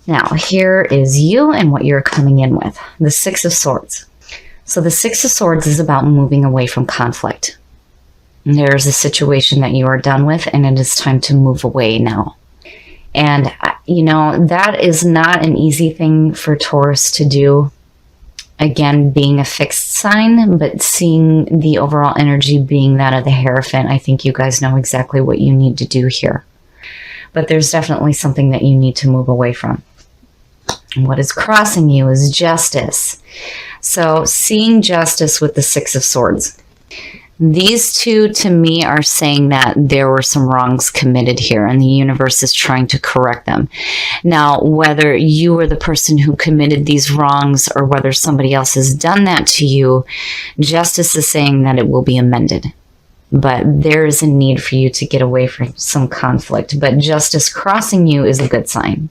Now, here is you and what you're coming in with. The Six of Swords. So the Six of Swords is about moving away from conflict. There's a situation that you are done with, and it is time to move away now. And, you know, that is not an easy thing for Taurus to do. Again, being a fixed sign, but seeing the overall energy being that of the Hierophant, I think you guys know exactly what you need to do here. But there's definitely something that you need to move away from. And what is crossing you is justice. So seeing justice with the Six of Swords. These two, to me, are saying that there were some wrongs committed here and the universe is trying to correct them. Now, whether you were the person who committed these wrongs or whether somebody else has done that to you, justice is saying that it will be amended. But there is a need for you to get away from some conflict. But justice crossing you is a good sign.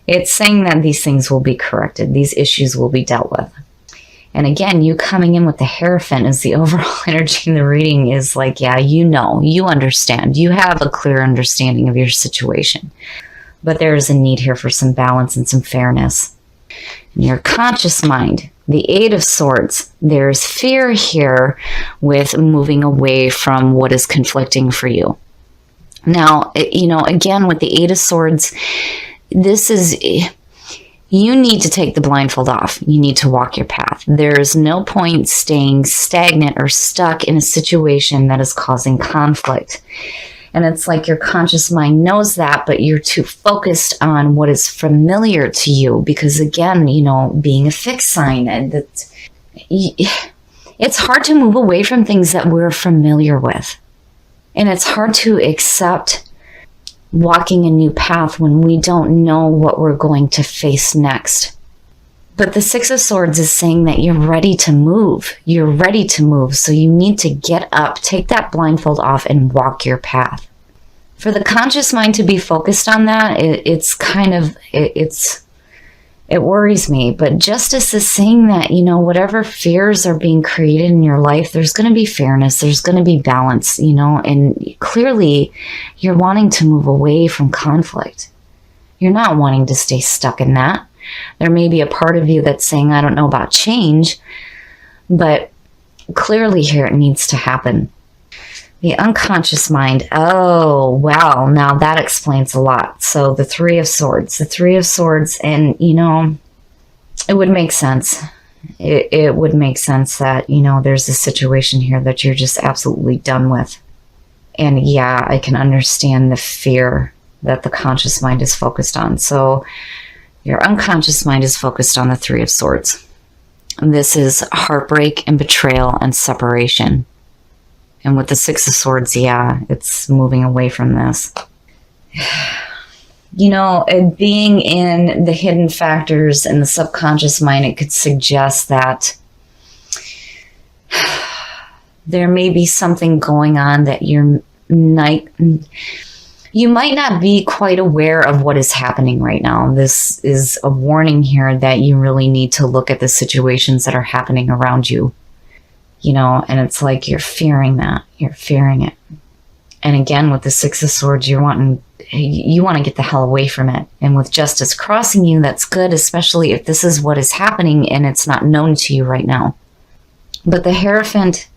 It's saying that these things will be corrected. These issues will be dealt with. And again, you coming in with the Hierophant as the overall energy in the reading is like, yeah, you know, you understand. You have a clear understanding of your situation. But there is a need here for some balance and some fairness. In your conscious mind, the Eight of Swords, there's fear here with moving away from what is conflicting for you. Now, you know, again, with the Eight of Swords, this is... You need to take the blindfold off. You need to walk your path. There is no point staying stagnant or stuck in a situation that is causing conflict. And it's like your conscious mind knows that, but you're too focused on what is familiar to you. Because again, you know, being a fixed sign, it's hard to move away from things that we're familiar with. And it's hard to accept walking a new path when we don't know what we're going to face next. But the Six of Swords is saying that you're ready to move. You're ready to move. So you need to get up, take that blindfold off, and walk your path. For the conscious mind to be focused on that, it worries me. But justice is saying that, you know, whatever fears are being created in your life, there's going to be fairness, there's going to be balance, you know, and clearly you're wanting to move away from conflict. You're not wanting to stay stuck in that. There may be a part of you that's saying, I don't know about change, but clearly here it needs to happen. The unconscious mind. Oh, wow. Now that explains a lot. So the Three of Swords. The Three of Swords. And, you know, it would make sense. It would make sense that, you know, there's a situation here that you're just absolutely done with. And yeah, I can understand the fear that the conscious mind is focused on. So your unconscious mind is focused on the Three of Swords. This is heartbreak and betrayal and separation. And with the Six of Swords, yeah, it's moving away from this. You know, being in the hidden factors and the subconscious mind, it could suggest that there may be something going on that you might not be quite aware of what is happening right now. This is a warning here that you really need to look at the situations that are happening around you. You know, and it's like you're fearing that. You're fearing it. And again, with the Six of Swords, you want to get the hell away from it. And with justice crossing you, that's good, especially if this is what is happening and it's not known to you right now. But the Hierophant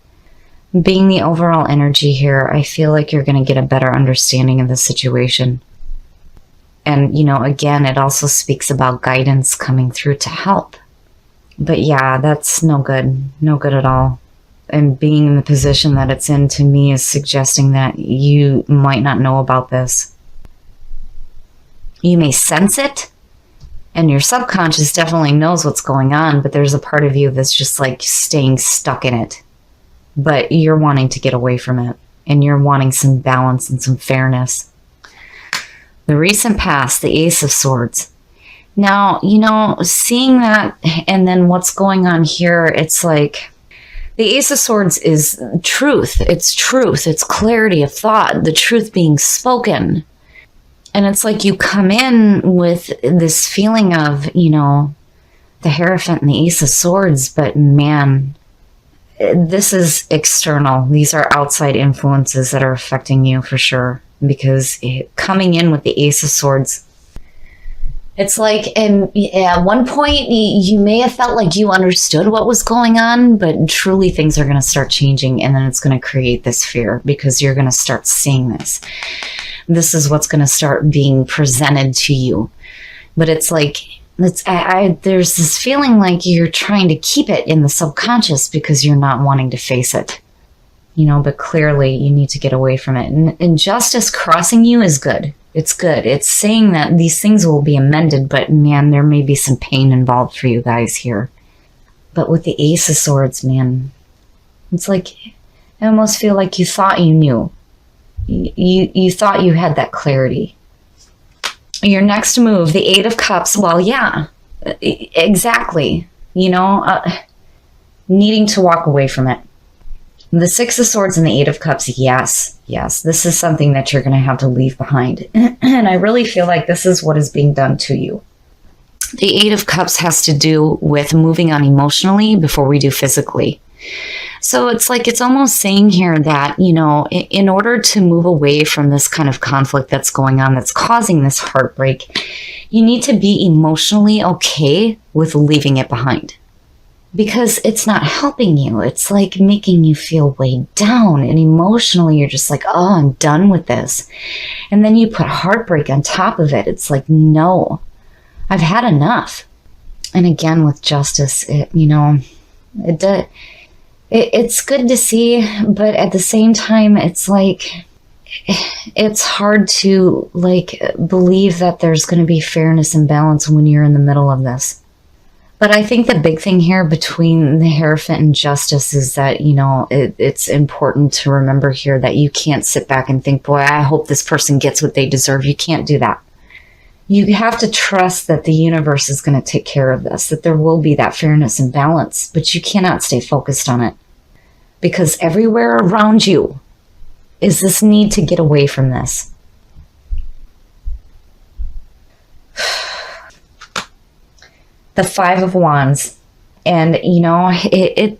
being the overall energy here, I feel like you're going to get a better understanding of the situation. And, you know, again, it also speaks about guidance coming through to help. But yeah, that's no good. No good at all. And being in the position that it's in, to me, is suggesting that you might not know about this. You may sense it, and your subconscious definitely knows what's going on, but there's a part of you that's just like staying stuck in it. But you're wanting to get away from it, and you're wanting some balance and some fairness. The recent past, the Ace of Swords. Now, you know, seeing that and then what's going on here, it's like the Ace of Swords is truth. It's truth. It's clarity of thought, the truth being spoken. And it's like you come in with this feeling of, you know, the Hierophant and the Ace of Swords, but man, this is external. These are outside influences that are affecting you for sure. Because coming in with the Ace of Swords, It's like, and at one point, you may have felt like you understood what was going on, but truly things are going to start changing, and then it's going to create this fear because you're going to start seeing this. This is what's going to start being presented to you. But it's like, there's this feeling like you're trying to keep it in the subconscious because you're not wanting to face it. But clearly you need to get away from it. And justice crossing you is good. It's good. It's saying that these things will be amended, but man, there may be some pain involved for you guys here. But with the Ace of Swords, man, it's like, I almost feel like you thought you knew. You thought you had that clarity. Your next move, the Eight of Cups, well, yeah, exactly. Needing to walk away from it. The Six of Swords and the Eight of Cups, yes, this is something that you're going to have to leave behind. And I really feel like this is what is being done to you. The Eight of Cups has to do with moving on emotionally before we do physically. So it's like, it's almost saying here that, in order to move away from this kind of conflict that's going on, that's causing this heartbreak, you need to be emotionally okay with leaving it behind. Because it's not helping you. It's like making you feel weighed down. And emotionally, you're just like, oh, I'm done with this. And then you put heartbreak on top of it. It's like, no, I've had enough. And again, with justice, it's good to see. But at the same time, it's like, it's hard to believe that there's going to be fairness and balance when you're in the middle of this. But I think the big thing here between the Hierophant and Justice is that, it's important to remember here that you can't sit back and think, boy, I hope this person gets what they deserve. You can't do that. You have to trust that the universe is going to take care of this, that there will be that fairness and balance, but you cannot stay focused on it. Because everywhere around you is this need to get away from this. The Five of Wands, and it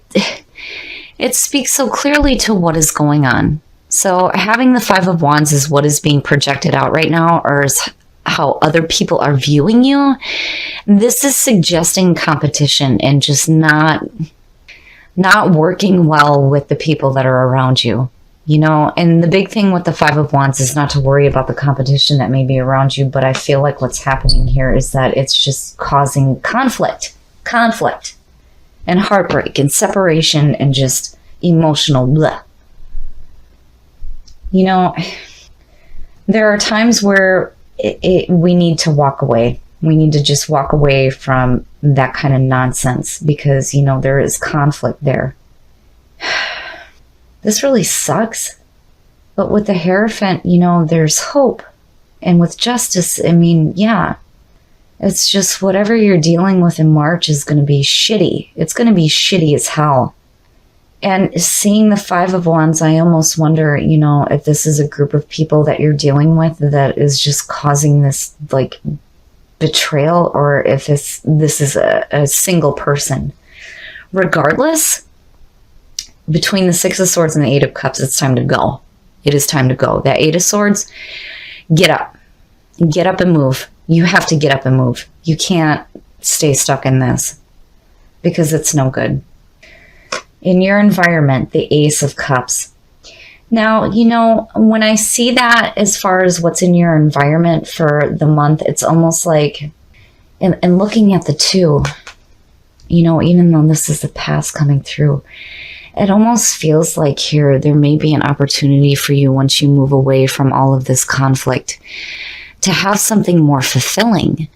speaks so clearly to what is going on. So having the Five of Wands is what is being projected out right now, or is how other people are viewing you. This is suggesting competition and just not working well with the people that are around you. And the big thing with the Five of Wands is not to worry about the competition that may be around you, but I feel like what's happening here is that it's just causing conflict, and heartbreak, and separation, and just emotional blah. There are times where we need to walk away. We need to just walk away from that kind of nonsense because, there is conflict there. This really sucks. But with the Hierophant, there's hope. And with Justice, yeah. It's just whatever you're dealing with in March is going to be shitty. It's going to be shitty as hell. And seeing the Five of Wands, I almost wonder, if this is a group of people that you're dealing with that is just causing this, betrayal, or if this is a single person. Regardless, between the Six of Swords and the Eight of Cups, it's time to go. It is time to go. That Eight of Swords, get up. Get up and move. You have to get up and move. You can't stay stuck in this because it's no good. In your environment, the Ace of Cups. Now, when I see that as far as what's in your environment for the month, it's almost like, and looking at the two, even though this is the past coming through, it almost feels like here there may be an opportunity for you once you move away from all of this conflict to have something more fulfilling.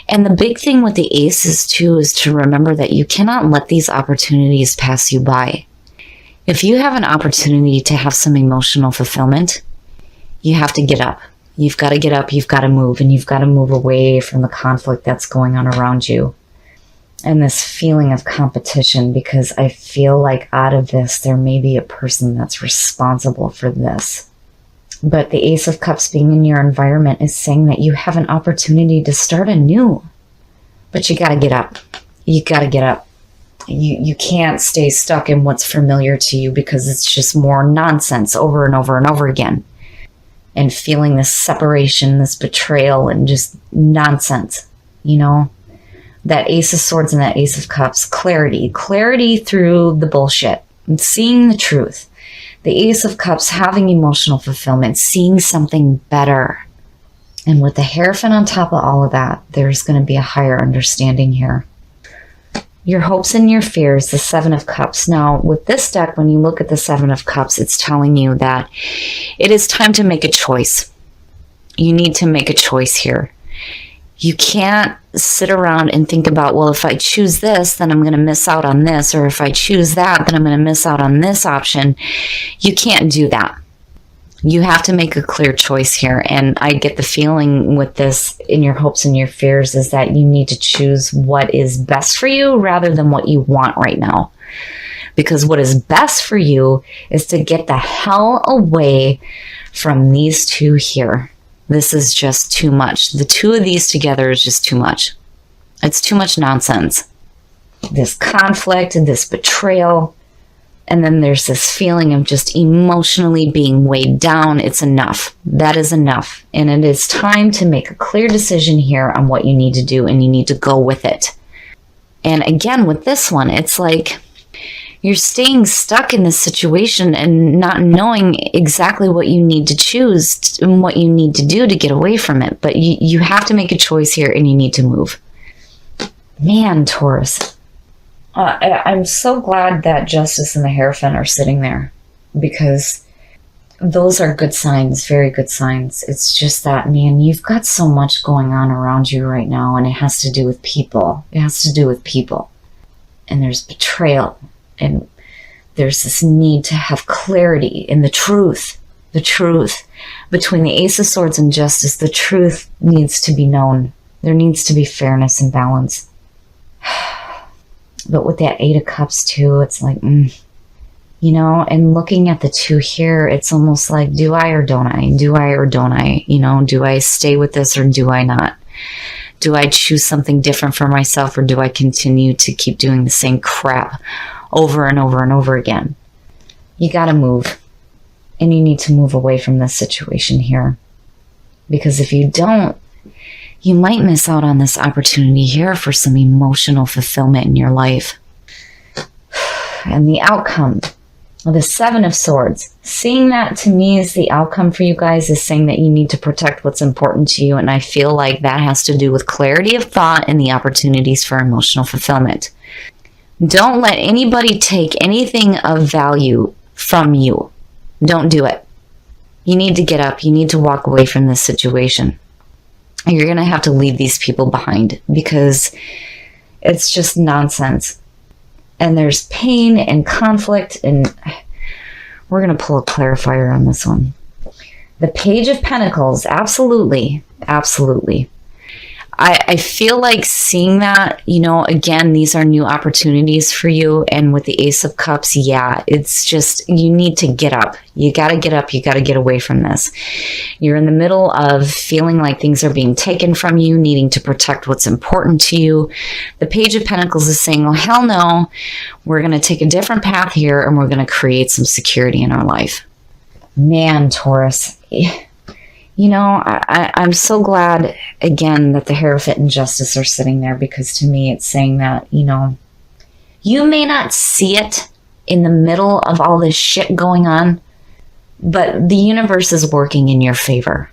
And the big thing with the aces too is to remember that you cannot let these opportunities pass you by. If you have an opportunity to have some emotional fulfillment, you have to get up. You've got to get up, you've got to move, and you've got to move away from the conflict that's going on around you. And this feeling of competition, because I feel like out of this, there may be a person that's responsible for this. But the Ace of Cups being in your environment is saying that you have an opportunity to start anew. But you got to get up. You got to get up. You can't stay stuck in what's familiar to you because it's just more nonsense over and over and over again. And feeling this separation, this betrayal, and just nonsense. you know, that Ace of Swords and that Ace of Cups, clarity through the bullshit and seeing the truth. The Ace of Cups, having emotional fulfillment, seeing something better. And with the Hierophant on top of all of that, there's going to be a higher understanding here. Your hopes and your fears, the Seven of Cups. Now, with this deck, when you look at the Seven of Cups, it's telling you that it is time to make a choice. You need to make a choice here. You can't sit around and think about, well, if I choose this, then I'm going to miss out on this. Or if I choose that, then I'm going to miss out on this option. You can't do that. You have to make a clear choice here. And I get the feeling with this in your hopes and your fears is that you need to choose what is best for you rather than what you want right now. Because what is best for you is to get the hell away from these two here. This is just too much. The two of these together is just too much. It's too much nonsense. This conflict and this betrayal. And then there's this feeling of just emotionally being weighed down. It's enough. That is enough. And it is time to make a clear decision here on what you need to do, and you need to go with it. And again, with this one, it's like you're staying stuck in this situation and not knowing exactly what you need to choose and what you need to do to get away from it. But you have to make a choice here, and you need to move. Man, Taurus. I'm so glad that Justice and the Hierophant are sitting there, because those are good signs, very good signs. It's just that, man, you've got so much going on around you right now, and it has to do with people. It has to do with people. And there's betrayal, and there's this need to have clarity in the truth. The truth. Between the Ace of Swords and Justice, the truth needs to be known. There needs to be fairness and balance. But with that Eight of Cups too, it's like, you know, and looking at the two here, it's almost like, do I or don't I? Do I or don't I? You know, do I stay with this or do I not? Do I choose something different for myself, or do I continue to keep doing the same crap over and over and over again? You got to move, and you need to move away from this situation here. Because if you don't, you might miss out on this opportunity here for some emotional fulfillment in your life. And the outcome of the Seven of Swords, seeing that to me is the outcome for you guys, is saying that you need to protect what's important to you. And I feel like that has to do with clarity of thought and the opportunities for emotional fulfillment. Don't let anybody take anything of value from you. Don't do it. You need to get up. You need to walk away from this situation. You're going to have to leave these people behind, because it's just nonsense. And there's pain and conflict, and we're going to pull a clarifier on this one. The Page of Pentacles, absolutely, absolutely. I feel like seeing that, you know, again, these are new opportunities for you. And with the Ace of Cups, yeah, it's just, you need to get up. You got to get up. You got to get away from this. You're in the middle of feeling like things are being taken from you, needing to protect what's important to you. The Page of Pentacles is saying, oh, hell no, we're going to take a different path here, and we're going to create some security in our life. Man, Taurus. You know, I'm so glad, again, that the Hierophant and Justice are sitting there, because to me it's saying that, you know, you may not see it in the middle of all this shit going on, but the universe is working in your favor.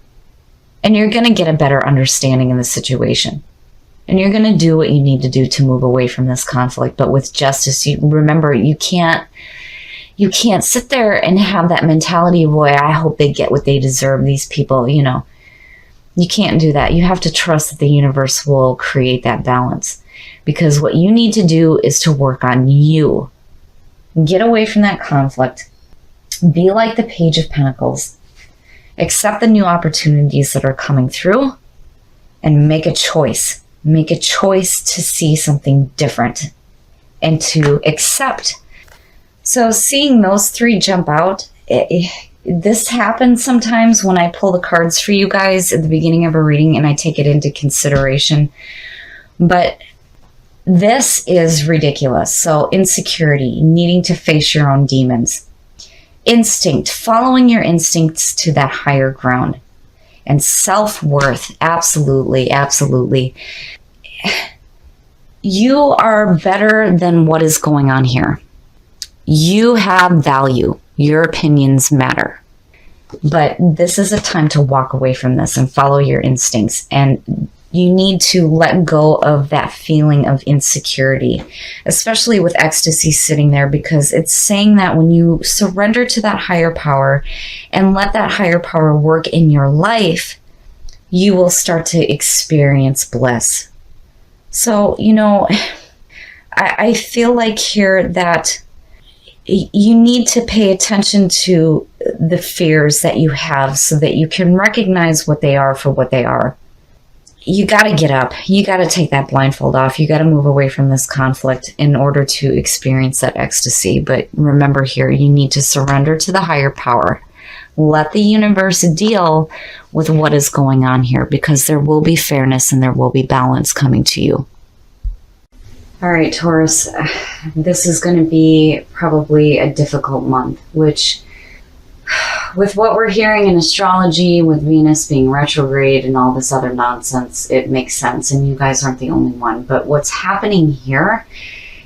And you're going to get a better understanding of the situation. And you're going to do what you need to do to move away from this conflict. But with Justice, you remember, you can't sit there and have that mentality of, boy, I hope they get what they deserve, these people, you know. You can't do that. You have to trust that the universe will create that balance. Because what you need to do is to work on you. Get away from that conflict. Be like the Page of Pentacles. Accept the new opportunities that are coming through, and make a choice. Make a choice to see something different and to accept. So seeing those three jump out, this happens sometimes when I pull the cards for you guys at the beginning of a reading, and I take it into consideration. But this is ridiculous. So insecurity, needing to face your own demons. Instinct, following your instincts to that higher ground. And self-worth, absolutely, absolutely. you are better than what is going on here. You have value. Your opinions matter. But this is a time to walk away from this and follow your instincts. And you need to let go of that feeling of insecurity, especially with ecstasy sitting there, because it's saying that when you surrender to that higher power and let that higher power work in your life, you will start to experience bliss. So, I feel like here that you need to pay attention to the fears that you have so that you can recognize what they are for what they are. You got to get up. You got to take that blindfold off. You got to move away from this conflict in order to experience that ecstasy. But remember here, you need to surrender to the higher power. Let the universe deal with what is going on here, because there will be fairness and there will be balance coming to you. All right, Taurus, this is going to be probably a difficult month, which with what we're hearing in astrology, with Venus being retrograde and all this other nonsense, it makes sense. And you guys aren't the only one. But what's happening here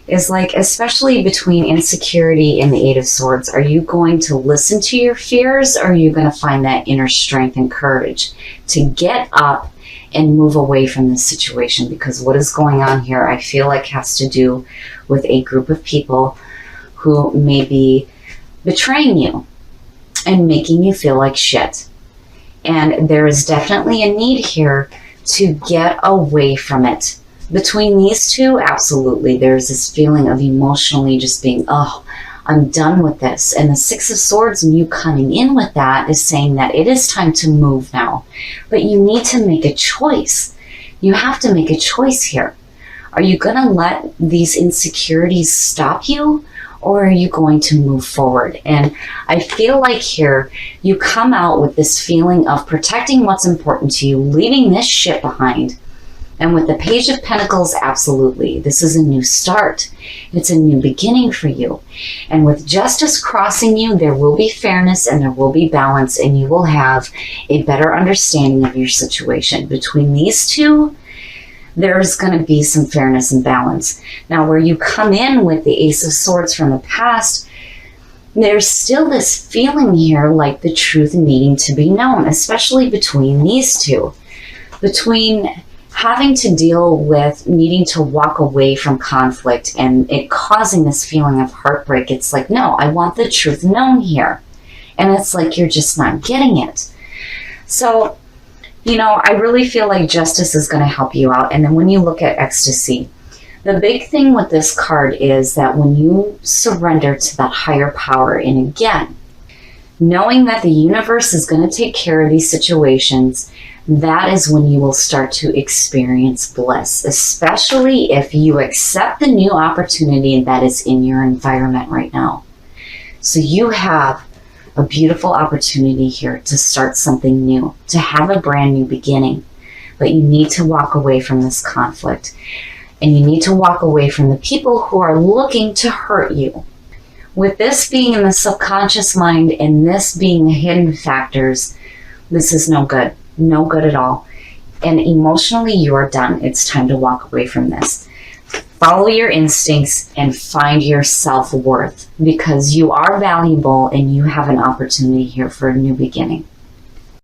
is, like, especially between insecurity and the Eight of Swords, are you going to listen to your fears, or are you going to find that inner strength and courage to get up and move away from this situation? Because what is going on here, I feel like, has to do with a group of people who may be betraying you and making you feel like shit. And there is definitely a need here to get away from it. Between these two, absolutely, there's this feeling of emotionally just being, oh, I'm done with this. And the Six of Swords and you coming in with that is saying that it is time to move now. But you need to make a choice. You have to make a choice here. Are you going to let these insecurities stop you, or are you going to move forward? And I feel like here you come out with this feeling of protecting what's important to you, leaving this shit behind. And with the Page of Pentacles, absolutely, this is a new start. It's a new beginning for you. And with justice crossing you, there will be fairness and there will be balance, and you will have a better understanding of your situation. Between these two, there's going to be some fairness and balance. Now, where you come in with the Ace of Swords from the past, there's still this feeling here like the truth needing to be known, especially between these two. Between having to deal with needing to walk away from conflict and it causing this feeling of heartbreak. It's like, no, I want the truth known here. And it's like you're just not getting it. So, I really feel like justice is going to help you out. And then when you look at ecstasy, the big thing with this card is that when you surrender to that higher power, and again, knowing that the universe is going to take care of these situations, that is when you will start to experience bliss, especially if you accept the new opportunity that is in your environment right now. So you have a beautiful opportunity here to start something new, to have a brand new beginning. But you need to walk away from this conflict, and you need to walk away from the people who are looking to hurt you. With this being in the subconscious mind and this being the hidden factors, this is no good. No good at all. And emotionally, you are done. It's time to walk away from this. Follow your instincts and find your self-worth, because you are valuable and you have an opportunity here for a new beginning.